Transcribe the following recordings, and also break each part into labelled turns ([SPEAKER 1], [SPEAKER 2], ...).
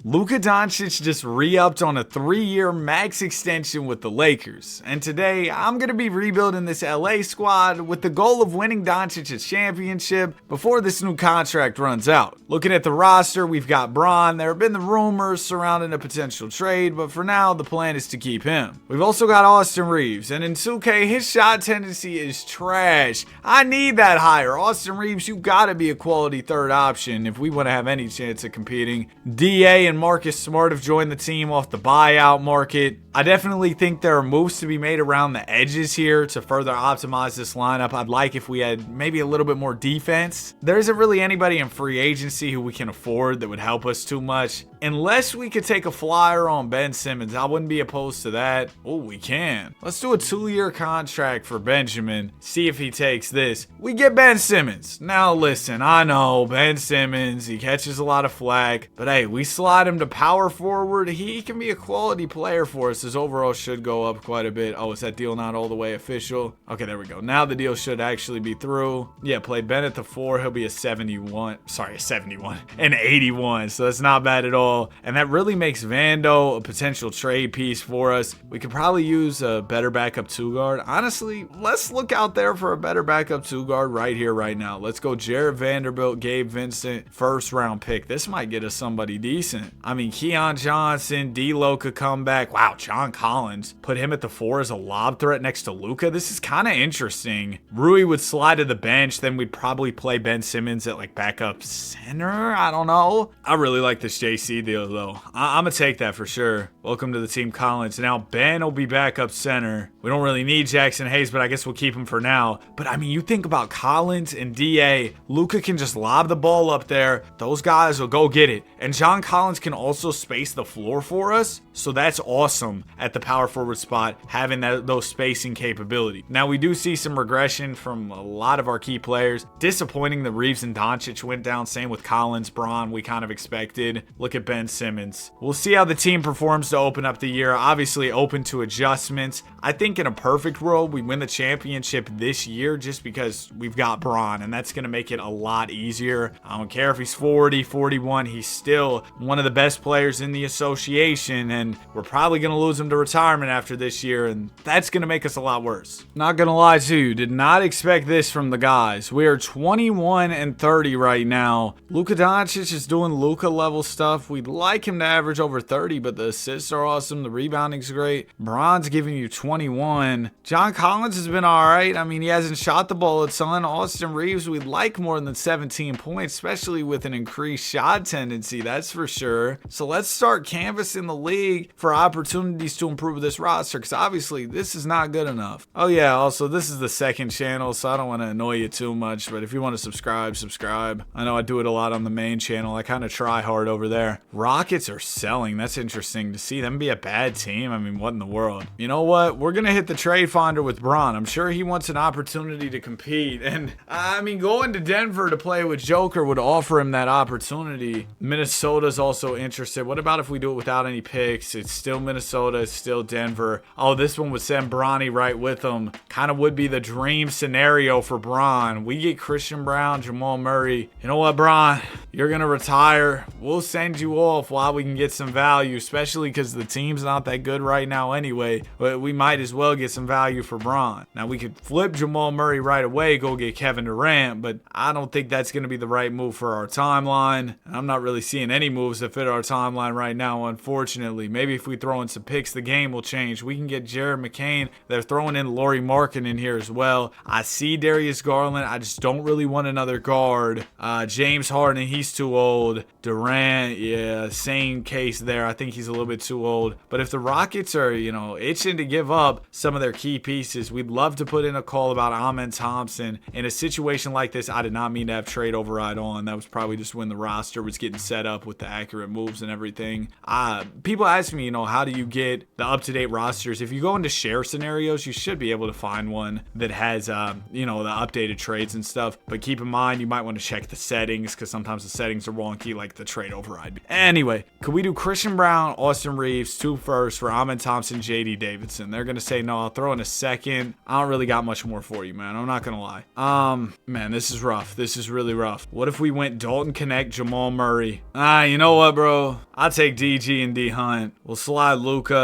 [SPEAKER 1] Luka Doncic just re-upped on a 3-year max extension with the Lakers. And today, I'm going to be rebuilding this LA squad with the goal of winning Doncic a championship before this new contract runs out. Looking at the roster, we've got Bron. There have been the rumors surrounding a potential trade, but for now, the plan is to keep him. We've also got Austin Reeves, and in 2K, his shot tendency is trash. I need that higher. Austin Reeves, you gotta be a quality third option if we want to have any chance of competing. DA and Marcus Smart have joined the team off the buyout market. I definitely think there are moves to be made around the edges here to further optimize this lineup. I'd like if we had maybe a little bit more defense. There isn't really anybody in free agency who we can afford that would help us too much. Unless we could take a flyer on Ben Simmons, I wouldn't be opposed to that. Oh, we can. Let's do a 2-year contract for Benjamin. See if he takes this. We get Ben Simmons. Now listen, I know Ben Simmons, he catches a lot of flack, but hey, we slide him to power forward. He can be a quality player for us. His overall should go up quite a bit. Oh, is that deal not all the way official? Okay, there we go. Now the deal should actually be through. Yeah, play Ben at the 4. He'll be a 71. Sorry, a 71. An 81. So that's not bad at all. And that really makes Vando a potential trade piece for us. We could probably use a better backup 2 guard. Honestly, let's look out there for a better backup 2 guard right here, right now. Let's go Jared Vanderbilt, Gabe Vincent, first round pick. This might get us somebody decent. I mean, Keon Johnson, D-Lo could come back. Wow, John Collins. Put him at the 4 as a lob threat next to Luka. This is kind of interesting. Rui would slide to the bench. Then we'd probably play Ben Simmons at like backup center. I don't know. I really like this JC deal though. I'm going to take that for sure. Welcome to the team, Collins. Now Ben will be backup center. We don't really need Jackson Hayes, but I guess we'll keep him for now. But I mean, you think about Collins and DA. Luka can just lob the ball up there. Those guys will go get it. And John Collins can also space the floor for us. So that's awesome at the power forward spot, having those spacing capability. Now we do see some regression from a lot of our key players. Disappointing that Reeves and Doncic went down. Same with Collins, Bron, we kind of expected. Look at Ben Simmons. We'll see how the team performs to open up the year. Obviously open to adjustments. I think in a perfect world, we win the championship this year just because we've got Bron, and that's going to make it a lot easier. I don't care if he's 40, 41. He's still one of the best players in the association, and we're probably going to lose him to retirement after this year, and that's going to make us a lot worse. Not going to lie to you, did not expect this from the guys. We are 21-30 right now. Luka Doncic is doing Luka level stuff. We'd like him to average over 30, but the assists are awesome. The rebounding's great. Bron's giving you 21. John Collins has been all right. I mean, he hasn't shot the ball a ton. Austin Reeves, we'd like more than 17 points, especially with an increased shot tendency, that's for sure. So let's start canvassing the league for opportunities to improve this roster, because obviously this is not good enough. Oh yeah, also this is the second channel, so I don't want to annoy you too much, but if you want to subscribe. I know I do it a lot on the main channel. I kind of try hard over there. Rockets are selling. That's interesting to see them be a bad team. I mean, what in the world? You know what? We're going to hit the trade finder with Bron. I'm sure he wants an opportunity to compete. And I mean, going to Denver to play with Joker would offer him that opportunity. Minnesota's also interested. What about if we do it without any picks? It's still Minnesota. It's still Denver. Oh, this one would send Bronny right with them. Kind of would be the dream scenario for Bron. We get Christian Brown, Jamal Murray. You know what, Bron? You're going to retire. We'll send you off while we can get some value, especially because the team's not that good right now anyway. But we might as well get some value for Bron. Now, we could flip Jamal Murray right away, go get Kevin Durant, but I don't think that's going to be the right move for our timeline. I'm not really seeing any moves that fit our timeline right now, unfortunately. Maybe if we throw in some picks, the game will change. We can get Jared McCain. They're throwing in Lauri Markkanen in here as well. I see Darius Garland. I just don't really want another guard. James Harden, he's too old. Durant, yeah, same case there. I think he's a little bit too old. But if the Rockets are, itching to give up some of their key pieces, we'd love to put in a call about Amen Thompson. In a situation like this, I did not mean to have trade override on. That was probably just when the roster was getting set up with the accurate moves and everything. People ask me, how do you get get the up-to-date rosters. If you go into share scenarios, you should be able to find one that has, you know, the updated trades and stuff. But keep in mind, you might want to check the settings because sometimes the settings are wonky, like the trade override. Anyway, could we do Christian Brown, Austin Reeves, 2 firsts for Ahmed Thompson, JD Davidson? They're going to say no. I'll throw in a second. I don't really got much more for you, man. I'm not going to lie. Man, this is rough. This is really rough. What if we went Dalton Connect, Jamal Murray? You know what, bro? I'll take DG and D Hunt. We'll slide Luka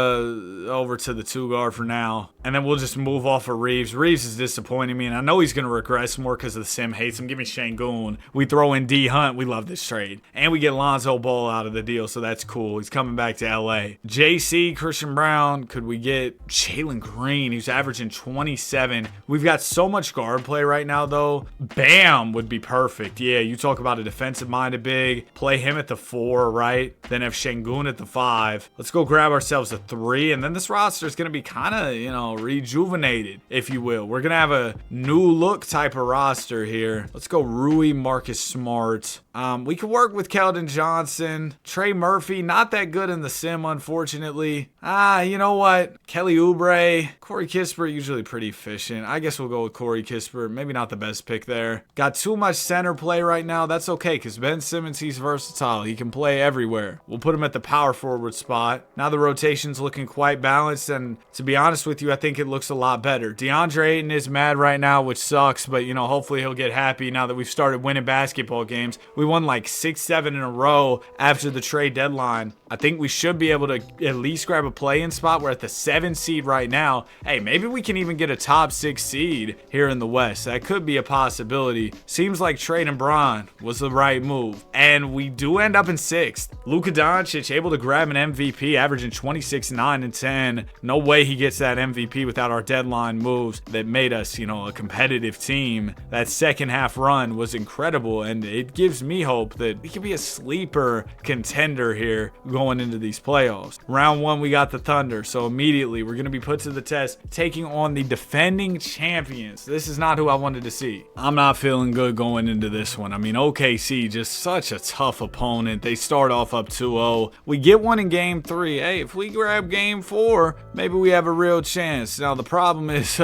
[SPEAKER 1] over to the 2 guard for now. And then we'll just move off of Reeves. Reeves is disappointing me, and I know he's going to regress more because of the sim hates him. Give me Şengün. We throw in D Hunt. We love this trade. And we get Lonzo Ball out of the deal, so that's cool. He's coming back to LA. JC, Christian Brown. Could we get Jalen Green? He's averaging 27. We've got so much guard play right now, though. Bam would be perfect. Yeah, you talk about a defensive-minded big. Play him at the 4, right? Then have Şengün at the 5. Let's go grab ourselves a 3, and then this roster is going to be kind of, you know, rejuvenated, if you will. We're going to have a new look type of roster here. Let's go Rui, Marcus Smart. We could work with Keldon Johnson. Trey Murphy, not that good in the sim, unfortunately. You know what? Kelly Oubre. Corey Kispert, usually pretty efficient. I guess we'll go with Corey Kispert. Maybe not the best pick there. Got too much center play right now. That's okay, because Ben Simmons, he's versatile. He can play everywhere. We'll put him at the power forward spot. Now the rotation's looking quite balanced, and to be honest with you, I think it looks a lot better. DeAndre Ayton is mad right now, which sucks, but, you know, hopefully he'll get happy now that we've started winning basketball games. We won like 6-7 in a row after the trade deadline. I think we should be able to at least grab a play-in spot. We're at the 7 seed right now. Hey, maybe we can even get a top 6 seed here in the West. That could be a possibility. Seems like trading Bron was the right move. And we do end up in 6th. Luka Doncic able to grab an MVP, averaging 26, 9, and 10. No way he gets that MVP without our deadline moves that made us, you know, a competitive team. That second half run was incredible, and it gives me hope that we could be a sleeper contender here going into these playoffs. Round 1, we got the Thunder, so immediately we're going to be put to the test, taking on the defending champions. This is not who I wanted to see. I'm not feeling good going into this one. I mean, OKC, just such a tough opponent. They start off up 2-0. We get one in game 3. Hey, if we grab game 4, maybe we have a real chance. Now, the problem is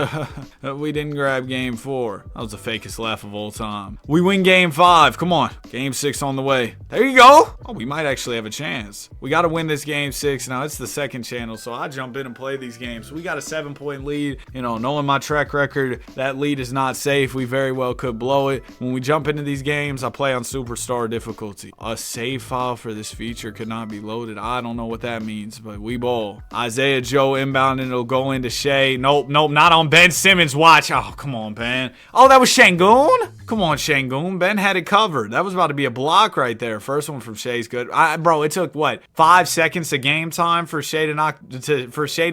[SPEAKER 1] we didn't grab game 4. That was the fakest laugh of all time. We win game 5. Come on. Game 6 on the way. There you go. Oh, we might actually have a chance. We got to win this game 6. Now, it's the second channel, so I jump in and play these games. We got a 7-point lead. You know, knowing my track record, that lead is not safe. We very well could blow it. When we jump into these games, I play on superstar difficulty. A save file for this feature could not be loaded. I don't know what that means, but we ball. Isaiah Joe inbound, and it'll go into Shea. Nope, not on Ben Simmons. Watch. Oh, come on, Ben. Oh, that was Şengün? Come on, Şengün. Ben had it covered. That was about to be a block right there. First one from Shea's good. Bro, it took, what, 5 seconds of game time for Shea to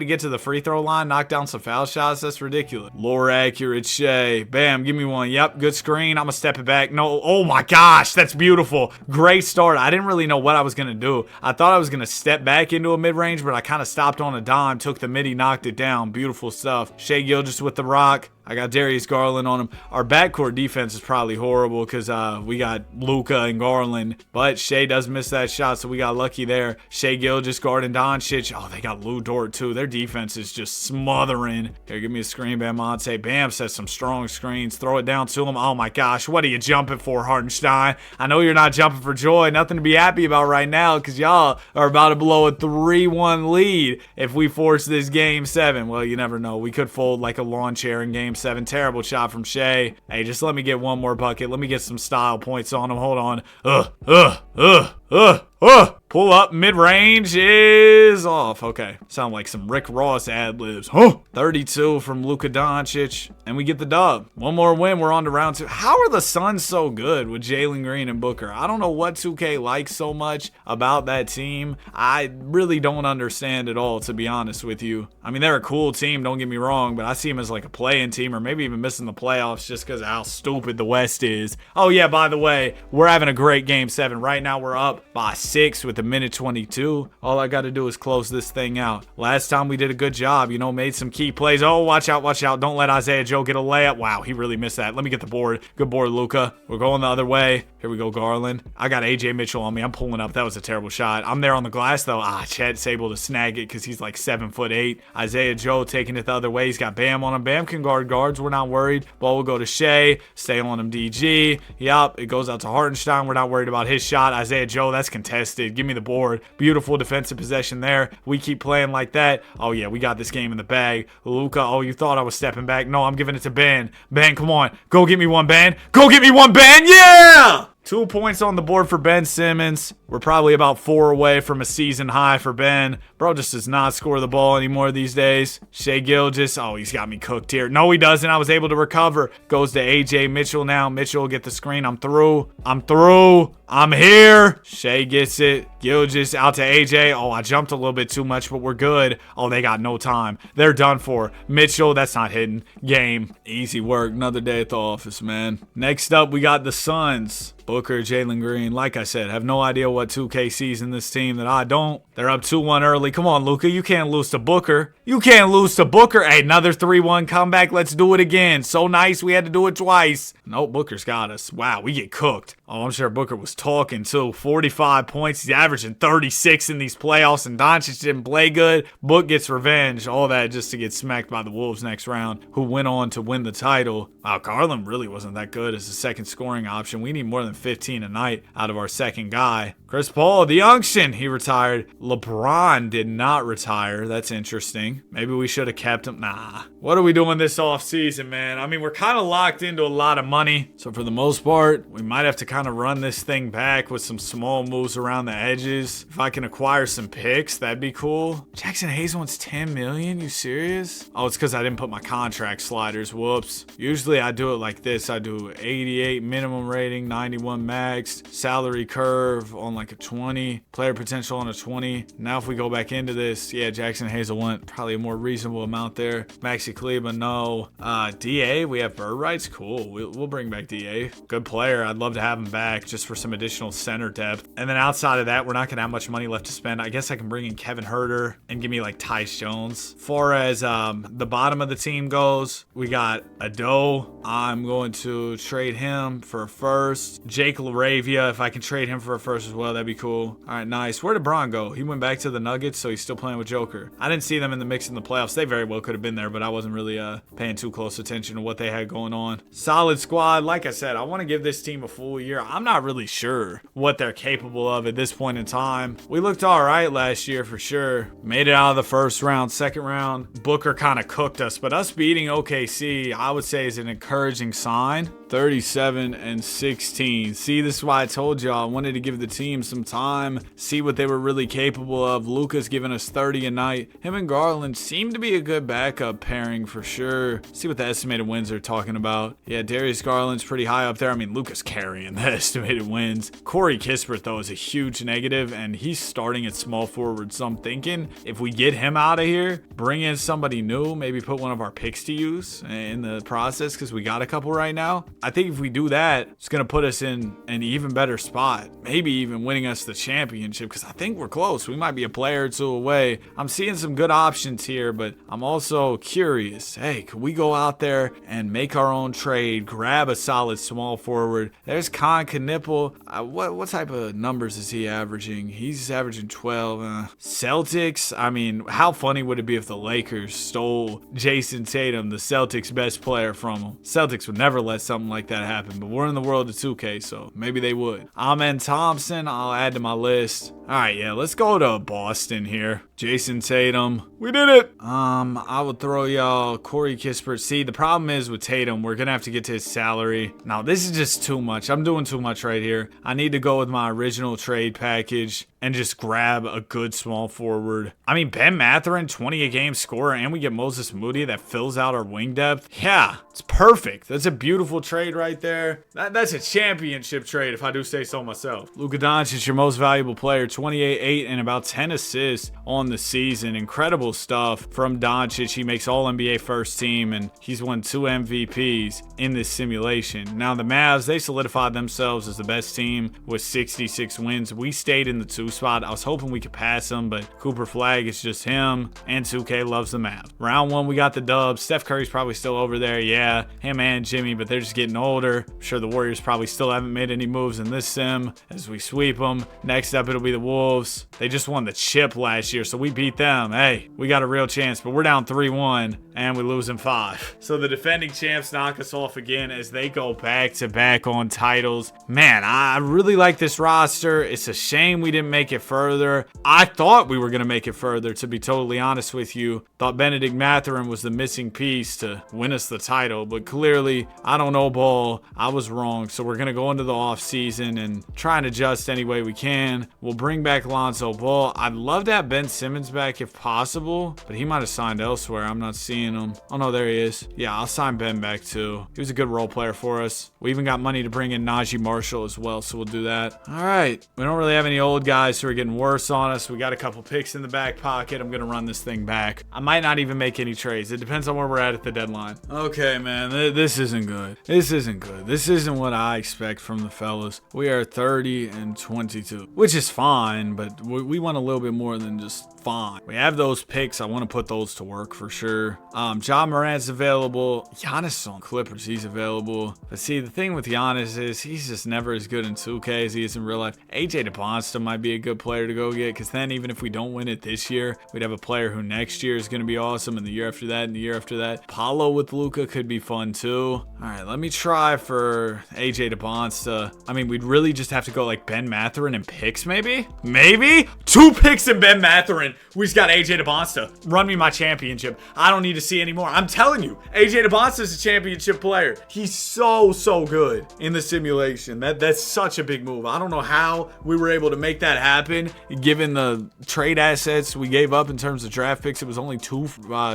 [SPEAKER 1] get to the free throw line, knock down some foul shots? That's ridiculous. Lore accurate Shea. Bam, give me one. Yep, good screen. I'm going to step it back. No, oh my gosh, that's beautiful. Great start. I didn't really know what I was going to do. I thought I was going to step back into a mid-range, but I kind of stopped on a dime, took the midi, knocked it down. Beautiful stuff. Shea Gilgeous with the rock. I got Darius Garland on him. Our backcourt defense is probably horrible because we got Luka and Garland, but Shea does miss that shot, so we got lucky there. Shea Gilgeous guarding Doncic. Oh, they got Lou Dort too. Their defense is just smothering. Here, give me a screen, Bam Monte. Bam sets some strong screens. Throw it down to him. Oh my gosh, what are you jumping for, Hartenstein? I know you're not jumping for joy. Nothing to be happy about right now because y'all are about to blow a 3-1 lead if we force this game 7. Well, you never know. We could fold like a lawn chair in game 7. Terrible shot from Shea. Hey, just let me get one more bucket. Let me get some style points on him. Hold on. Pull up, mid-range is off. Okay, sound like some Rick Ross ad-libs. 32 from Luka Doncic, and we get the dub. One more win, we're on to round 2. How are the Suns so good with Jalen Green and Booker? I don't know what 2K likes so much about that team. I really don't understand at all, to be honest with you. I mean, they're a cool team, don't get me wrong, but I see them as like a play-in team or maybe even missing the playoffs just because of how stupid the West is. Oh yeah, by the way, we're having a great game 7. Right now we're up up by 6 with a minute 22. All I got to do is close this thing out. Last time we did a good job, you know, made some key plays. Oh, watch out, watch out. Don't let Isaiah Joe get a layup. Wow, he really missed that. Let me get the board. Good board, Luka. We're going the other way. Here we go, Garland. I got AJ Mitchell on me. I'm pulling up. That was a terrible shot. I'm there on the glass, though. Chet's able to snag it because he's like 7'8". Isaiah Joe taking it the other way. He's got Bam on him. Bam can guard guards. We're not worried. Ball will go to Shea. Stay on him, DG. Yup, it goes out to Hartenstein. We're not worried about his shot. Isaiah Joe, that's contested. Give me the board. Beautiful defensive possession there. We keep playing like that. Oh, yeah, we got this game in the bag. Luka, oh, you thought I was stepping back. No, I'm giving it to Ben. Ben, come on. Go get me one, Ben. Go get me one, Ben. Yeah! 2 points on the board for Ben Simmons. We're probably about 4 away from a season high for Ben. Bro just does not score the ball anymore these days. Shea Gilgeous, oh, he's got me cooked here. No, he doesn't. I was able to recover. Goes to AJ Mitchell now. Mitchell will get the screen. I'm through. I'm here. Shea gets it. Gilgeous out to AJ. Oh, I jumped a little bit too much, but we're good. Oh, they got no time. They're done for. Mitchell, that's not hidden. Game. Easy work. Another day at the office, man. Next up, we got the Suns. Booker, Jalen Green, like I said, have no idea what 2K sees in this team that I don't. They're up 2-1 early. Come on, Luka. You can't lose to Booker. You can't lose to Booker. Hey, another 3-1 comeback. Let's do it again. So nice. We had to do it twice. No, Booker's got us. Wow, we get cooked. Oh, I'm sure Booker was talking too. 45 points. He's averaging 36 in these playoffs, and Doncic didn't play good. Book gets revenge. All that just to get smacked by the Wolves next round, who went on to win the title. Wow, Garland really wasn't that good as a second scoring option. We need more than 15 a night out of our second guy. Chris Paul, the unction, he retired. LeBron did not retire. That's interesting. Maybe we should have kept him. Nah. What are we doing this offseason, man? I mean, we're kind of locked into a lot of money. So for the most part, we might have to kind of run this thing back with some small moves around the edges. If I can acquire some picks, that'd be cool. Jackson Hayes wants $10 million. You serious? Oh, it's because I didn't put my contract sliders. Whoops. Usually I do it like this. I do 88 minimum rating, 91 max, salary curve on like a 20, player potential on a 20. Now if we go back into this, yeah, Jackson Hayes will want probably a more reasonable amount there. Maxi Kleba, no. DA, we have bird rights. Cool. We'll bring back DA. Good player. I'd love to have him back just for some additional center depth. And then outside of that, we're not going to have much money left to spend. I guess I can bring in Kevin Huerter and give me like Tyce Jones. Far as the bottom of the team goes, we got Ado. I'm going to trade him for a first. Jake LaRavia, if I can trade him for a first as well, that'd be cool. All right, nice. Where did Bron go? He went back to the Nuggets, so he's still playing with Joker. I didn't see them in the mix in the playoffs. They very well could have been there, but I wasn't really paying too close attention to what they had going on. Solid squad. Like I said, I want to give this team a full year. I'm not really sure what they're capable of at this point in time. We looked all right last year for sure. Made it out of the first round. Second round, Booker kind of cooked us, but us beating OKC, I would say, is an encouraging sign. 37-16. See, this is why I told y'all I wanted to give the team some time, see what they were really capable of. Luka's giving us 30 a night. Him and Garland seem to be a good backup pairing for sure. See what the estimated wins are talking about. Yeah, Darius Garland's pretty high up there. I mean, Luka's carrying the estimated wins. Corey Kispert, though, is a huge negative, and he's starting at small forward. So I'm thinking if we get him out of here, bring in somebody new, maybe put one of our picks to use in the process because we got a couple right now. I think if we do that, it's going to put us in an even better spot. Maybe even winning us the championship because I think we're close. We might be a player or two away. I'm seeing some good options here, but I'm also curious. Hey, could we go out there and make our own trade, grab a solid small forward? There's Con Knipple. What type of numbers is he averaging? He's averaging 12. Celtics, I mean, how funny would it be if the Lakers stole Jason Tatum, the Celtics' best player, from him? Celtics would never let something like that happen, but we're in the world of 2K, so maybe they would. Amen Thompson, I'll add to my list. All right, yeah, let's go to Boston here. Jason Tatum. We did it. I would throw y'all Corey Kispert. See, the problem is with Tatum, we're going to have to get to his salary. Now, this is just too much. I'm doing too much right here. I need to go with my original trade package and just grab a good small forward. I mean, Ben Mathurin, 20-a-game scorer, and we get Moses Moody that fills out our wing depth. Yeah, it's perfect. That's a beautiful trade right there. That's a championship trade, if I do say so myself. Luka Doncic, your most valuable player, 28-8 and about 10 assists on the season. Incredible stuff from Doncic. He makes All-NBA first team, and he's won 2 MVPs in this simulation. Now, the Mavs, they solidified themselves as the best team with 66 wins. We stayed in the 2 spot. I was hoping we could pass them, but Cooper Flag is just him, and 2K loves the Mavs. Round 1, we got the dubs. Steph Curry's probably still over there, yeah, him and Jimmy, but they're just getting older. I'm sure the Warriors probably still haven't made any moves in this sim as we sweep them. Next up, it'll be the Wolves. They just won the chip last year, so we beat them. Hey, we got a real chance, but we're down 3-1, and we lose in 5. So the defending champs knock us off again as they go back-to-back on titles. Man, I really like this roster. It's a shame we didn't make it further. I thought we were going to make it further, to be totally honest with you. Thought Benedict Mathurin was the missing piece to win us the title, but clearly, I don't know ball. I was wrong, so we're going to go into the offseason and try and adjust any way we can. We'll bring back Lonzo Ball. I'd love to have Ben Simmons back if possible, but he might have signed elsewhere. I'm not seeing him. Oh, no, there he is. Yeah, I'll sign Ben back too. He was a good role player for us. We even got money to bring in Najee Marshall as well, so we'll do that. All right. We don't really have any old guys who are getting worse on us. We got a couple picks in the back pocket. I'm going to run this thing back. I might not even make any trades. It depends on where we're at the deadline. Okay, man. This isn't good. This isn't good. This isn't what I expect from the fellas. We are 30-22, which is fine, but we want a little bit more than just fine. We have those picks. I want to put those to work for sure. Ja Morant's available. Giannis on Clippers. He's available. But see, the thing with Giannis is he's just never as good in 2K as he is in real life. AJ DeBonsta might be a good player to go get, because then even if we don't win it this year, we'd have a player who next year is going to be awesome, and the year after that, and the year after that. Paulo with Luka could be fun too. All right, let me try for AJ DeBonsta. I mean, we'd really just have to go like Ben Mathurin and picks maybe? Maybe? 2 picks and Ben Mathurin. We just got AJ DeBonsta. Run me my championship. I don't need to see anymore. I'm telling you, AJ DeBonsta is a championship player. He's so good in the simulation. That's such a big move. I don't know how we were able to make that happen given the trade assets we gave up in terms of draft picks. It was only 2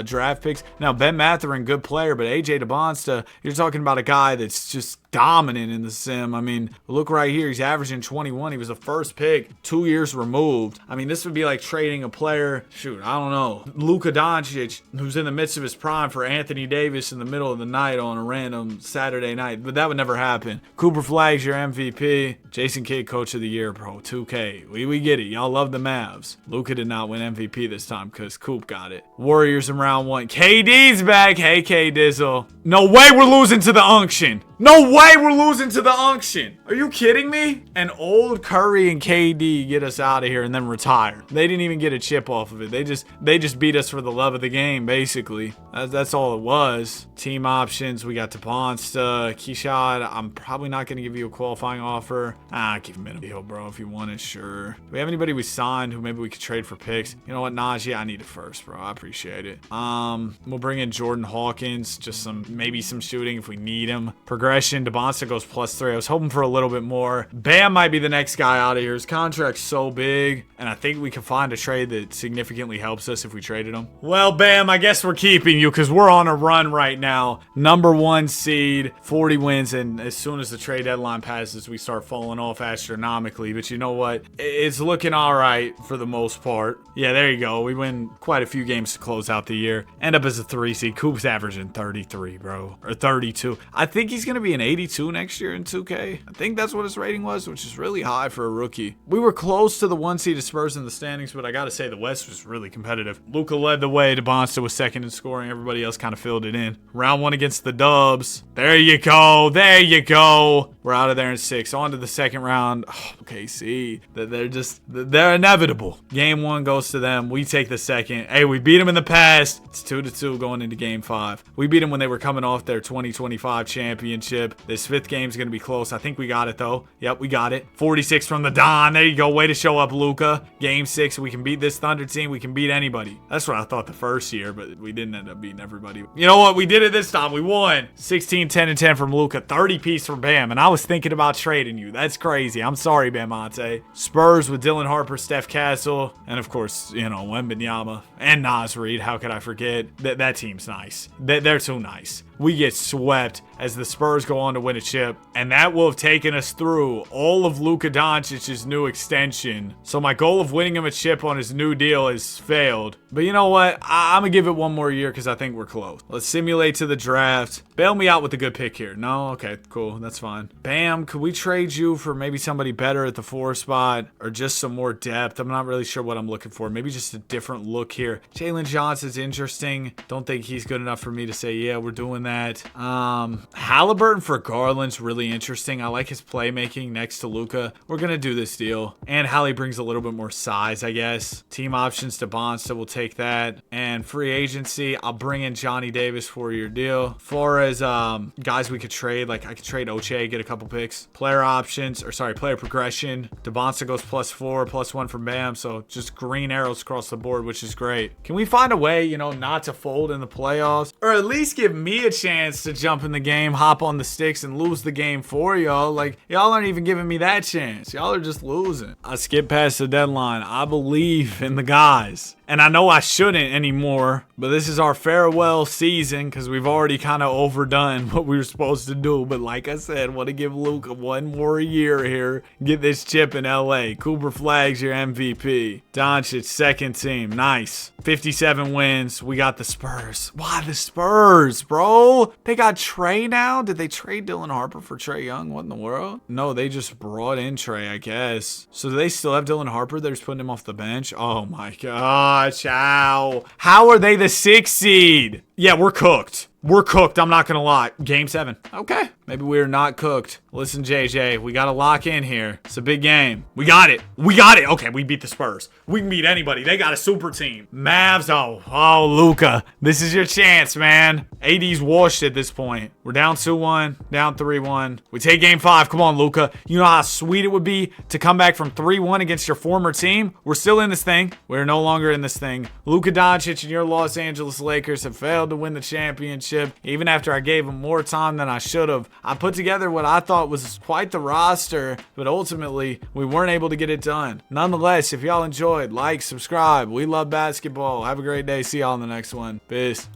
[SPEAKER 1] draft picks. Now, Ben Mathurin, good player, but AJ DeBonsta, you're talking about a guy that's just dominant in the sim. I mean, look right here. He's averaging 21. He was a first pick 2 years removed. I mean, this would be like trading a player, shoot, I don't know, Luka Doncic, who's in the midst of his prime, for Anthony Davis in the middle of the night on a random Saturday night. But that would never happen. Cooper Flag's your MVP. Jason Kidd, Coach of the Year, bro. 2K. We get it. Y'all love the Mavs. Luka did not win MVP this time because Coop got it. Warriors in round 1. KD's back. Hey, K Dizzle. No way we're losing to the Unction. No way we're losing to the Unction. Are you kidding me? And old Curry and KD get us out of here and then retire. They didn't even get a chip off of it. They just beat us for the love of the game, basically. That's all it was. Team options. We got Taponsta, Keyshawn. I'm probably not going to give you a qualifying offer. Give him a deal, bro, if you want it, sure. Do we have anybody we signed who maybe we could trade for picks? You know what, Najee? I need it first, bro. I appreciate it. We'll bring in Jordan Hawkins. Just maybe some shooting if we need him. Progression. DeBonsta goes +3. I was hoping for a little bit more. Bam might be the next guy out of here. His contract's so big, and I think we can find a trade that significantly helps us if we traded him. Well, Bam, I guess we're keeping you because we're on a run right now. Number 1 seed, 40 wins, and as soon as the trade deadline passes, we start falling off astronomically. But you know what? It's looking all right for the most part. Yeah, there you go. We win quite a few games to close out the year. End up as a 3 seed. Coop's averaging 33, bro. Or 32. I think he's going to be an 82 next year in 2K. I think that's what his rating was, which is really high for a rookie. We were close to the 1 seed of Spurs in the standings, but I got to say the West was really competitive. Luka led the way. DeBonsta was second in scoring. Everybody else kind of filled it in. Round 1 against the Dubs. There you go. There you go. We're out of there in 6. On to the second round. Oh, KC. They're inevitable. Game 1 goes to them. We take the second. Hey, we beat them in the past. It's 2-2 going into game 5. We beat them when they were coming off their 2025 championship. This 5th game's going to be close. I think we got it, though. Yep, we got it. 46 from the Don. There you go. Way to show up, Luka. Game 6. We can beat this Thunder team. We can beat anybody. That's what I thought the first year, but we didn't end up beating everybody. You know what? We did it this time. We won. 16, 10, and 10 from Luka. 30 piece from Bam. And I was thinking about trading you. That's crazy. I'm sorry, Bamante. Spurs Spurs with Dylan Harper, Steph Castle, and of course, Wembanyama and Naz Reid. How could I forget? That team's nice. They're too nice. We get swept as the Spurs go on to win a chip, and that will have taken us through all of Luka Doncic's new extension. So my goal of winning him a chip on his new deal has failed. But you know what? I'm going to give it one more year because I think we're close. Let's simulate to the draft. Bail me out with a good pick here. No? Okay, cool. That's fine. Bam. Could we trade you for maybe somebody better at the 4 spot or just some more depth? I'm not really sure what I'm looking for. Maybe just a different look here. Jalen Johnson's interesting. Don't think he's good enough for me to say, yeah, we're doing that. Halliburton for Garland's really interesting. I like his playmaking next to Luka. We're going to do this deal. And Hallie brings a little bit more size, I guess. Team options to Bonsta, we'll take that. And free agency, I'll bring in Johnny Davis for your deal. As far as guys we could trade, like I could trade Oche, get a couple picks. Player options, player progression. DeBonsta goes +4, +1 from Bam. So just green arrows across the board, which is great. Can we find a way, not to fold in the playoffs? Or at least give me a chance to jump in the game, hop on the sticks, and lose the game for y'all. Like, y'all aren't even giving me that chance. Y'all are just losing. I skipped past the deadline. I believe in the guys. And I know I shouldn't anymore, but this is our farewell season because we've already kind of overdone what we were supposed to do. But like I said, want to give Luka one more year here. Get this chip in LA. Cooper Flag's your MVP. Doncic, second team. Nice. 57 wins. We got the Spurs. Why the Spurs, bro? They got Trey now? Did they trade Dylan Harper for Trey Young? What in the world? No, they just brought in Trey, I guess. So do they still have Dylan Harper? They're just putting him off the bench? Oh my God. How are they the 6th seed? Yeah, we're cooked. We're cooked. I'm not going to lie. Game 7. Okay. Maybe we're not cooked. Listen, JJ, we got to lock in here. It's a big game. We got it. We got it. Okay, we beat the Spurs. We can beat anybody. They got a super team. Mavs. Oh, Luka. This is your chance, man. AD's washed at this point. We're down 2-1, down 3-1. We take game 5. Come on, Luka. You know how sweet it would be to come back from 3-1 against your former team? We're still in this thing. We're no longer in this thing. Luka Doncic and your Los Angeles Lakers have failed to win the championship. Even after I gave them more time than I should have. I put together what I thought was quite the roster, but ultimately we weren't able to get it done. Nonetheless, if y'all enjoyed, like, subscribe. We love basketball. Have a great day. See y'all in the next one. Peace.